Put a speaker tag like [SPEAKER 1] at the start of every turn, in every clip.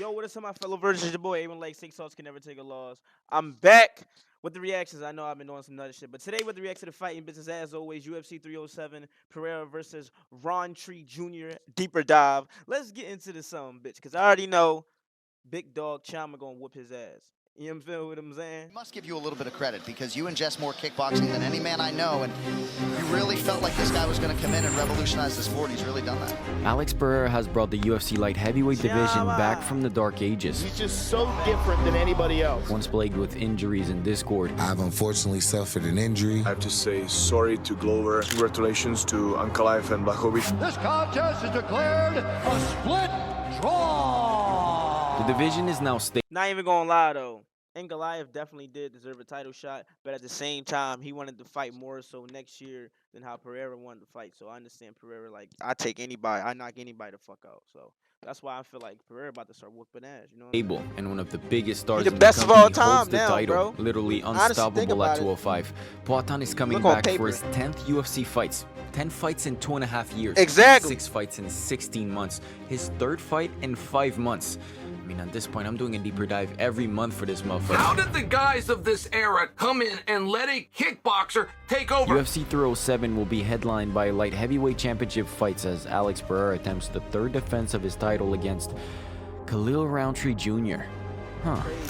[SPEAKER 1] Yo, what is up, my fellow virgins? Your boy, Aiden Lake, 6 sauce can never take a loss. I'm back with the reactions. I know I've been doing some nutty shit, but today with the reaction to fighting business, as always, UFC 307, Pereira versus Rountree Jr. Deeper dive. Let's get into this bitch, because I already know Big Dog Chama gonna whoop his ass. You know what I'm saying?
[SPEAKER 2] I must give you a little bit of credit because you ingest more kickboxing than any man I know, and you really felt like this guy was going to come in and revolutionize the sport. He's really done that.
[SPEAKER 3] Alex Pereira has brought the UFC light heavyweight division back from the dark ages.
[SPEAKER 4] He's just so different than anybody else.
[SPEAKER 3] Once plagued with injuries and discord,
[SPEAKER 5] I've unfortunately suffered an injury.
[SPEAKER 6] I have to say sorry to Glover. Congratulations to Ankalaev and Blachowicz.
[SPEAKER 7] This contest is declared a split draw.
[SPEAKER 3] the division is now stable.
[SPEAKER 1] Not even gonna lie though. And Goliath definitely did deserve a title shot, but at the same time, he wanted to fight more so next year than how Pereira wanted to fight. So I understand Pereira, like, I take anybody, I knock anybody the fuck out. So that's why I feel like Pereira about to start whooping ass. You know what I mean?
[SPEAKER 3] And one of the biggest stars
[SPEAKER 1] the
[SPEAKER 3] in
[SPEAKER 1] best
[SPEAKER 3] the
[SPEAKER 1] of all
[SPEAKER 3] company
[SPEAKER 1] time
[SPEAKER 3] holds the
[SPEAKER 1] now,
[SPEAKER 3] title,
[SPEAKER 1] bro.
[SPEAKER 3] literally
[SPEAKER 1] Honestly, think
[SPEAKER 3] unstoppable at
[SPEAKER 1] about it.
[SPEAKER 3] 205. Poatan is coming
[SPEAKER 1] Look on
[SPEAKER 3] back for
[SPEAKER 1] paper.
[SPEAKER 3] his 10th UFC fights. 10 fights in 2.5 years.
[SPEAKER 1] Exactly.
[SPEAKER 3] 6 fights in 16 months. His 3rd fight in 5 months. I mean, at this point, I'm doing a deeper dive every month for this motherfucker.
[SPEAKER 8] How did the guys of this era come in and let a kickboxer take over?
[SPEAKER 3] UFC 307 will be headlined by light heavyweight championship fights as Alex Pereira attempts the 3rd defense of his title against Khalil Rountree Jr.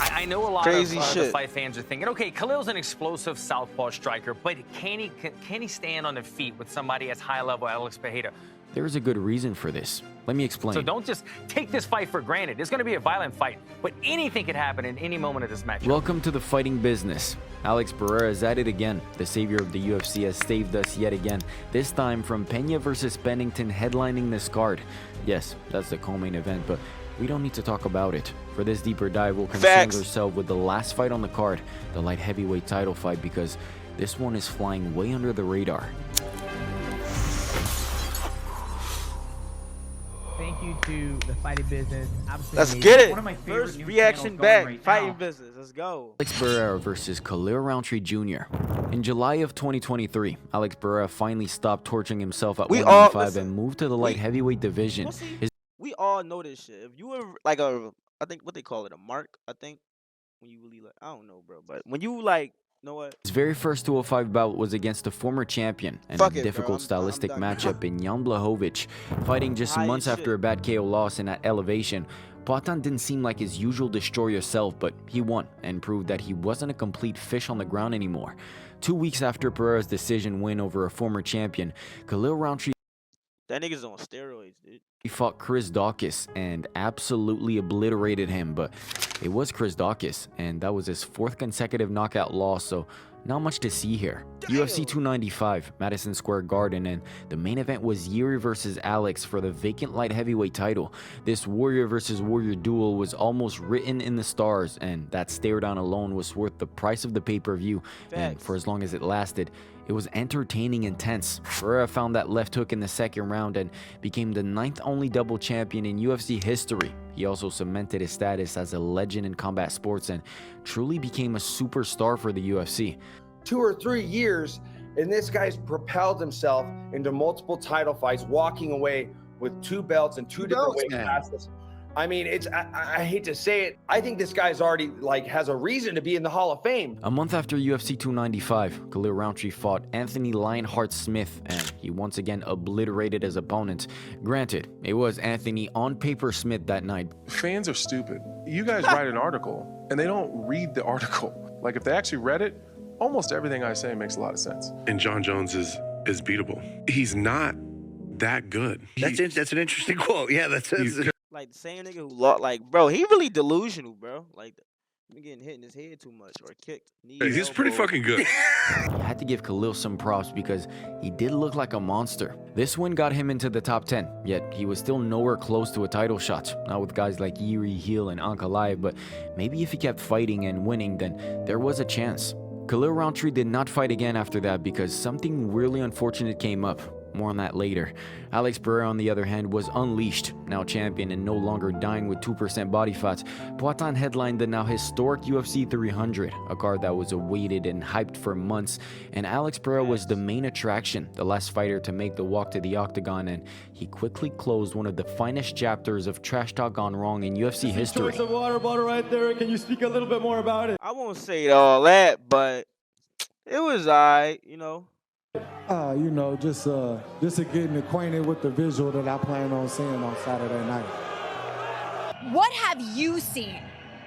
[SPEAKER 9] I know a lot
[SPEAKER 1] Crazy
[SPEAKER 9] of the
[SPEAKER 1] shit.
[SPEAKER 9] fight fans are thinking, okay, Khalil's an explosive southpaw striker, but can he stand on the feet with somebody as high level as Alex Pereira?
[SPEAKER 3] There's a good reason for this. Let me explain.
[SPEAKER 9] So don't just take this fight for granted. It's going to be a violent fight, but anything could happen in any moment of this match.
[SPEAKER 3] Welcome to the fighting business. Alex Pereira is at it again. The savior of the UFC has saved us yet again. This time from Pena versus Pennington headlining this card. Yes, that's the co-main event, but we don't need to talk about it. For this deeper dive, we'll concern ourselves with the last fight on the card, the light heavyweight title fight, because this one is flying way under the radar.
[SPEAKER 10] Thank you to the fighting business. Absolutely
[SPEAKER 1] Let's
[SPEAKER 10] amazing.
[SPEAKER 1] get it.
[SPEAKER 10] One of my favorite
[SPEAKER 1] First
[SPEAKER 10] news
[SPEAKER 1] reaction
[SPEAKER 10] channels
[SPEAKER 1] back.
[SPEAKER 10] going right
[SPEAKER 1] Fighting
[SPEAKER 10] now.
[SPEAKER 1] business. Let's go.
[SPEAKER 3] Alex Pereira versus Khalil Rountree Jr. In July of 2023, Alex Pereira finally stopped torturing himself at 195 and moved to the light heavyweight division.
[SPEAKER 1] We all know this shit. If you were like I think what they call it, a mark, I think, when you really like, I don't know, bro, but when you like, you know what?
[SPEAKER 3] His very first 205 bout was against a former champion and
[SPEAKER 1] Fuck
[SPEAKER 3] a
[SPEAKER 1] it, bro.
[SPEAKER 3] difficult
[SPEAKER 1] I'm
[SPEAKER 3] stylistic
[SPEAKER 1] done.
[SPEAKER 3] matchup in Jan Blachowicz. Fighting just
[SPEAKER 1] High
[SPEAKER 3] months
[SPEAKER 1] as
[SPEAKER 3] after a
[SPEAKER 1] shit.
[SPEAKER 3] bad KO loss and at elevation, Poatan didn't seem like his usual destroyer self, but he won and proved that he wasn't a complete fish on the ground anymore. 2 weeks after Pereira's decision win over a former champion, Khalil Rountree
[SPEAKER 1] That nigga's on steroids, dude.
[SPEAKER 3] he fought Chris Dawkins and absolutely obliterated him, but it was Chris Dawkins, and that was his 4th consecutive knockout loss, so not much to see here. UFC 295, Madison Square Garden, and the main event was Yuri versus Alex for the vacant light heavyweight title. This warrior versus warrior duel was almost written in the stars, and that stare down alone was worth the price of the pay-per-view, and for as long as it lasted, it was entertaining intense. Pereira found that left hook in the 2nd round and became the 9th only double champion in UFC history. He also cemented his status as a legend in combat sports and truly became a superstar for the UFC.
[SPEAKER 4] 2 or 3 years, and this guy's propelled himself into multiple title fights, walking away with 2 belts and 2 different weight classes. I mean, I hate to say it. I think this guy's already has a reason to be in the Hall of Fame.
[SPEAKER 3] A month after UFC 295, Khalil Rountree fought Anthony Lionheart Smith, and he once again obliterated his opponent. Granted, it was Anthony on paper Smith that night.
[SPEAKER 6] Fans are stupid. You guys write an article, and they don't read the article. Like, if they actually read it, almost everything I say makes a lot of sense.
[SPEAKER 11] And John Jones is beatable. He's not that good.
[SPEAKER 7] That's an interesting quote. Yeah, that's
[SPEAKER 1] Like the same nigga who lost, like, bro, he really delusional, bro. Like, he getting hit in his head too much or kicked.
[SPEAKER 11] He's pretty fucking good.
[SPEAKER 3] I had to give Khalil some props because he did look like a monster. This win got him into the top 10, yet he was still nowhere close to a title shot. Not with guys like Yuri, Heel, and Ankalaev, but maybe if he kept fighting and winning, then there was a chance. Khalil Rountree did not fight again after that because something really unfortunate came up. More on that later. Alex Pereira, on the other hand, was unleashed, now champion and no longer dying with 2% body fat. Poatan headlined the now historic UFC 300, a card that was awaited and hyped for months, and Alex Pereira was the main attraction, the last fighter to make the walk to the octagon, and he quickly closed one of the finest chapters of trash talk gone wrong in UFC history.
[SPEAKER 12] Choice of water bottle right there. Can you speak a little bit more about it?
[SPEAKER 1] I won't say all that, but it was alright, you know.
[SPEAKER 12] You know, just getting acquainted with the visual that I plan on seeing on Saturday night.
[SPEAKER 13] What have you seen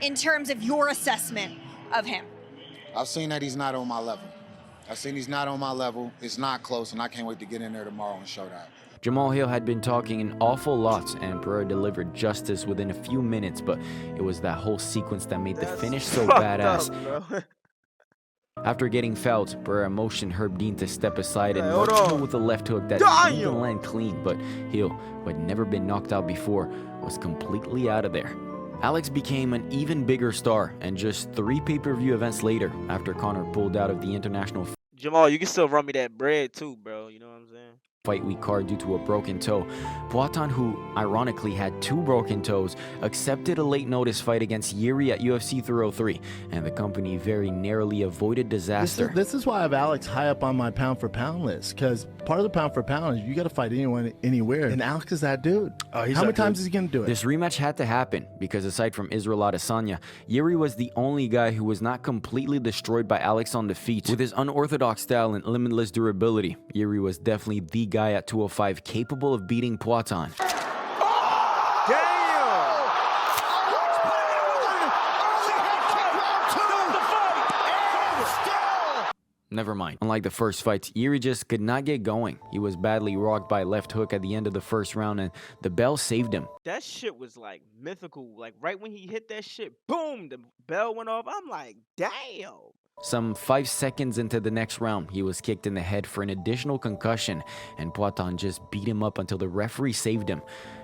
[SPEAKER 13] in terms of your assessment of him?
[SPEAKER 5] I've seen that he's not on my level. I've seen he's not on my level. It's not close, and I can't wait to get in there tomorrow and show that.
[SPEAKER 3] Jamal Hill had been talking an awful lot, and Pereira delivered justice within a few minutes, but it was that whole sequence that made the finish so badass.
[SPEAKER 1] Up,
[SPEAKER 3] After getting fouled, Pereira motioned Herb Dean to step aside and
[SPEAKER 1] hold
[SPEAKER 3] marched
[SPEAKER 1] on.
[SPEAKER 3] in with a left hook that didn't land clean, but Hill, who had never been knocked out before, was completely out of there. Alex became an even bigger star, and just 3 pay-per-view events later, after Conor pulled out of the international
[SPEAKER 1] Jamal, you can still run me that bread too, bro. You know what I'm saying?
[SPEAKER 3] fight week card due to a broken toe, Poatan, who ironically had 2 broken toes, accepted a late notice fight against Yuri at UFC 303, and the company very narrowly avoided disaster.
[SPEAKER 14] This is why I have Alex high up on my pound for pound list, because part of the pound for pound is you got to fight anyone, anywhere, and Alex is that dude. How many times is he going to do it?
[SPEAKER 3] This rematch had to happen because aside from Israel Adesanya, Yuri was the only guy who was not completely destroyed by Alex on the feet. With his unorthodox style and limitless durability, Yuri was definitely the guy at 205 capable of beating Poatan. Never mind. Unlike the first fight, Yuri just could not get going. He was badly rocked by a left hook at the end of the first round, and the bell saved him.
[SPEAKER 1] That shit was like mythical. Like right when he hit that shit, boom, the bell went off. I'm like, damn.
[SPEAKER 3] Some 5 seconds into the next round, he was kicked in the head for an additional concussion, and Poatan just beat him up until the referee saved him.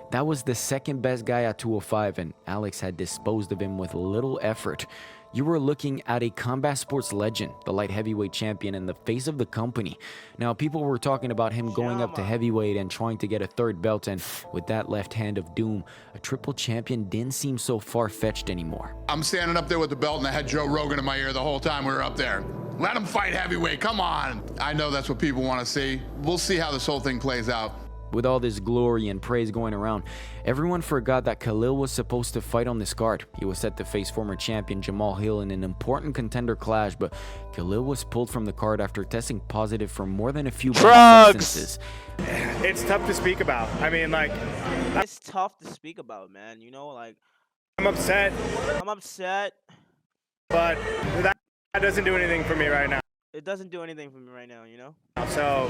[SPEAKER 3] That was the second best guy at 205, and Alex had disposed of him with little effort. You were looking at a combat sports legend, the light heavyweight champion and the face of the company. Now, people were talking about him going up to heavyweight and trying to get a 3rd belt, and with that left hand of doom, a triple champion didn't seem so far-fetched anymore.
[SPEAKER 15] I'm standing up there with the belt and I had Joe Rogan in my ear the whole time we were up there. Let him fight heavyweight, come on. I know that's what people want to see. We'll see how this whole thing plays out.
[SPEAKER 3] With all this glory and praise going around, everyone forgot that Khalil was supposed to fight on this card. He was set to face former champion Jamal Hill in an important contender clash, but Khalil was pulled from the card after testing positive for more than a few substances.
[SPEAKER 16] It's tough to speak about. I mean, like,
[SPEAKER 1] it's tough to speak about, man. You know, like,
[SPEAKER 16] I'm upset. But that doesn't do anything for me right now.
[SPEAKER 1] It doesn't do anything for me right now, you know?
[SPEAKER 16] So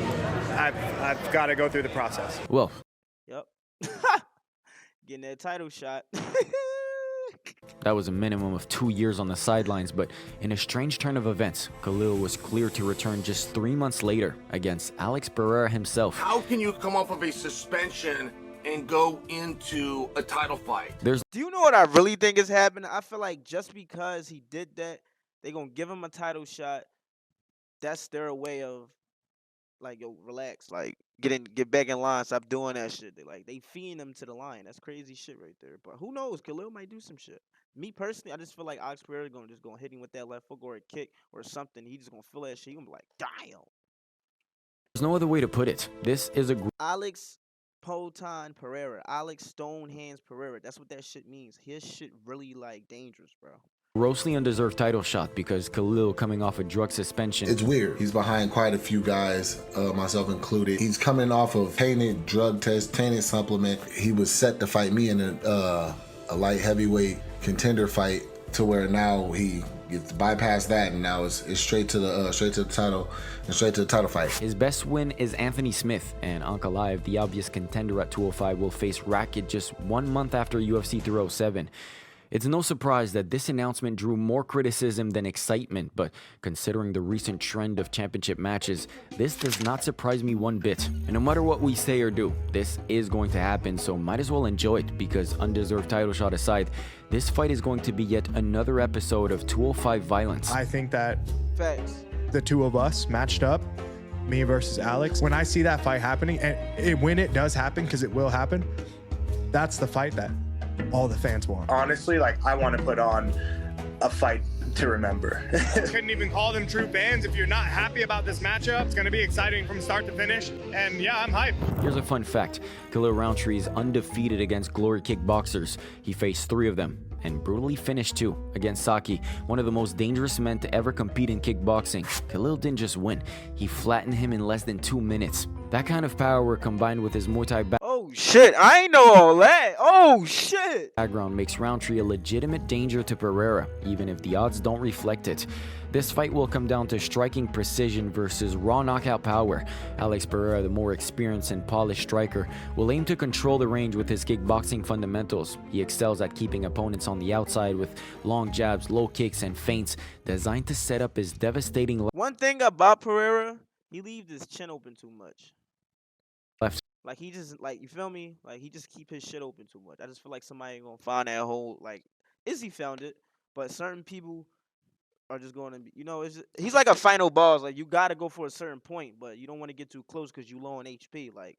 [SPEAKER 16] I've got to go through the process.
[SPEAKER 3] Well.
[SPEAKER 1] Yep. Getting that title shot.
[SPEAKER 3] That was a minimum of 2 years on the sidelines, but in a strange turn of events, Khalil was cleared to return just 3 months later against Alex Pereira himself.
[SPEAKER 8] How can you come off of a suspension and go into a title fight?
[SPEAKER 1] Do you know what I really think is happening? I feel like just because he did that, they're going to give him a title shot. That's their way of, like, yo, relax, like, get back in line, stop doing that shit. They feeding him to the line. That's crazy shit right there. But who knows? Khalil might do some shit. Me personally, I just feel like Alex Pereira gonna hit him with that left hook or a kick or something. He just gonna feel that shit. He gonna be like, damn.
[SPEAKER 3] There's no other way to put it. This is a
[SPEAKER 1] Alex Poatan Pereira. Alex Stone Hands Pereira. That's what that shit means. His shit really, like, dangerous, bro.
[SPEAKER 3] Grossly undeserved title shot because Khalil, coming off a drug suspension.
[SPEAKER 5] It's weird. He's behind quite a few guys, myself included. He's coming off of tainted drug test, tainted supplement. He was set to fight me in a light heavyweight contender fight, to where now he gets to bypass that, and now it's straight to the title and straight to the title fight.
[SPEAKER 3] His best win is Anthony Smith, and Ankalaev, the obvious contender at 205, will face Rakic just 1 month after UFC 307. It's no surprise that this announcement drew more criticism than excitement, but considering the recent trend of championship matches, this does not surprise me one bit. And no matter what we say or do, this is going to happen, so might as well enjoy it, because undeserved title shot aside, this fight is going to be yet another episode of 205 violence.
[SPEAKER 16] I think that
[SPEAKER 1] Facts.
[SPEAKER 16] the two of us matched up me versus Alex. When I see that fight happening, and when it does happen, because it will happen, that's the fight that all the fans want.
[SPEAKER 17] Honestly, like, I want to put on a fight to remember.
[SPEAKER 16] Couldn't even call them true fans. If you're not happy about this matchup, it's going to be exciting from start to finish. And yeah, I'm hyped.
[SPEAKER 3] Here's a fun fact. Khalil Rountree is undefeated against Glory kickboxers. He faced 3 of them and brutally finished 2 against Saki, one of the most dangerous men to ever compete in kickboxing. Khalil didn't just win, he flattened him in less than 2 minutes. That kind of power combined with his Muay Thai
[SPEAKER 1] Oh shit, I ain't know all that. Oh shit.
[SPEAKER 3] background makes Rountree a legitimate danger to Pereira, even if the odds don't reflect it. This fight will come down to striking precision versus raw knockout power. Alex Pereira, the more experienced and polished striker, will aim to control the range with his kickboxing fundamentals. He excels at keeping opponents on the outside with long jabs, low kicks, and feints designed to set up his devastating
[SPEAKER 1] One thing about Pereira, he leaves his chin open too much.
[SPEAKER 3] left.
[SPEAKER 1] Like, he just, like, you feel me? Like, he just keep his shit open too much. I just feel like somebody ain't gonna find that hole. Like, Izzy found it, but certain people are just going to be, he's like a final boss. Like, you got to go for a certain point, but you don't want to get too close because you low on HP. Like,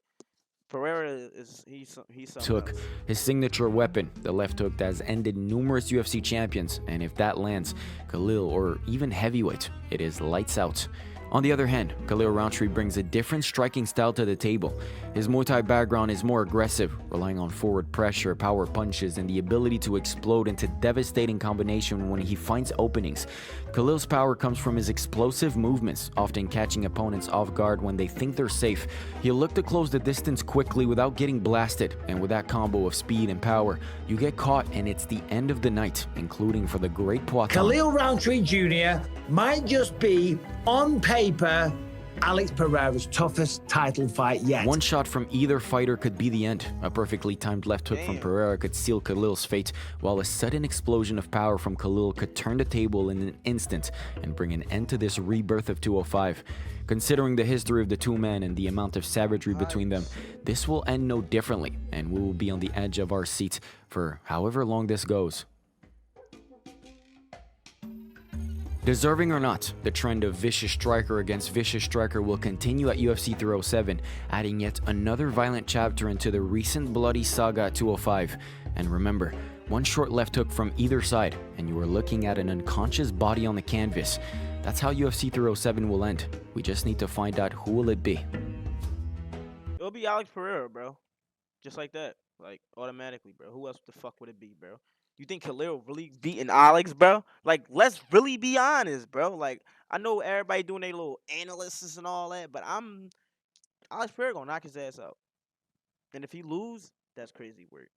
[SPEAKER 1] Pereira is, he's something
[SPEAKER 3] Took
[SPEAKER 1] else.
[SPEAKER 3] his signature weapon, the left hook that has ended numerous UFC champions, and if that lands, Khalil or even heavyweight, it is lights out. On the other hand, Khalil Rountree brings a different striking style to the table. His Muay Thai background is more aggressive, relying on forward pressure, power punches, and the ability to explode into devastating combination when he finds openings. Khalil's power comes from his explosive movements, often catching opponents off guard when they think they're safe. He'll look to close the distance quickly without getting blasted, and with that combo of speed and power, you get caught and it's the end of the night, including for the great Poitin.
[SPEAKER 18] Khalil Rountree Jr. might just be, on paper, Alex Pereira's toughest title fight yet.
[SPEAKER 3] One shot from either fighter could be the end. A perfectly timed left hook from Pereira could seal Khalil's fate, while a sudden explosion of power from Khalil could turn the table in an instant and bring an end to this rebirth of 205. Considering the history of the two men and the amount of savagery between them, this will end no differently, and we will be on the edge of our seats for however long this goes. Deserving or not, the trend of vicious striker against vicious striker will continue at UFC 307, adding yet another violent chapter into the recent bloody saga at 205. And remember, one short left hook from either side, and you are looking at an unconscious body on the canvas. That's how UFC 307 will end. We just need to find out who will it be.
[SPEAKER 1] It'll be Alex Pereira, bro. Just like that. Like, automatically, bro. Who else the fuck would it be, bro? You think Khalil really beating Alex, bro? Like, let's really be honest, bro. Like, I know everybody doing their little analysis and all that, but Alex Pereira gonna knock his ass out. And if he lose, that's crazy work.